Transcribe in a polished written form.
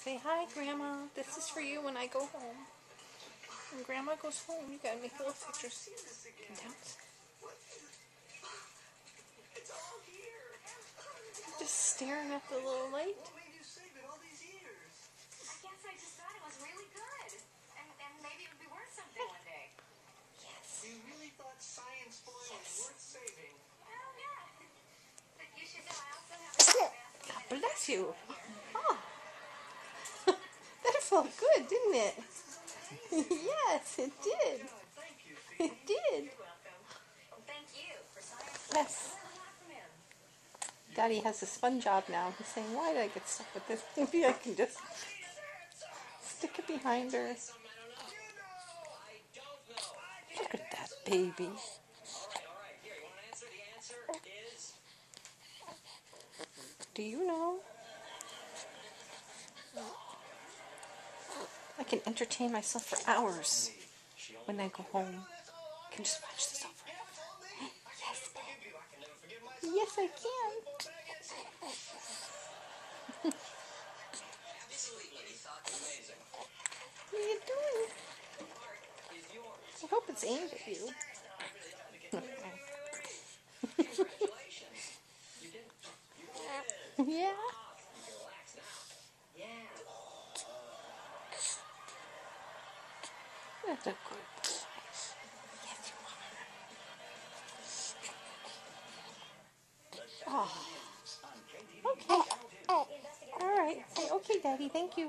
Say hi, Grandma. This is for you when I go home. When Grandma goes home, you gotta make little pictures. Countdowns. Just staring at the little light. What made you save it all these years? I guess I just thought it was really good. And maybe it would be worth something one day. Yes. You really thought Science Boy was worth saving? Oh, yeah. But you should know I also have a God bless you. Oh. That felt good, didn't it? Yes, it did. God, thank you, Phoebe. It did. You're welcome. Well, thank you for Science Yes. Daddy has a sponge job now. He's saying, why did I get stuck with this? Maybe I can just stick it behind her. Look at that baby. Do you know? I can entertain myself for hours when I go home. I can just watch this over and over. Yes, babe. Yes, I can. What are you doing? I hope it's aimed at you. Yeah. That's a good boy. Yes, you are. Oh. Okay. All right. Say, okay, Daddy. Thank you.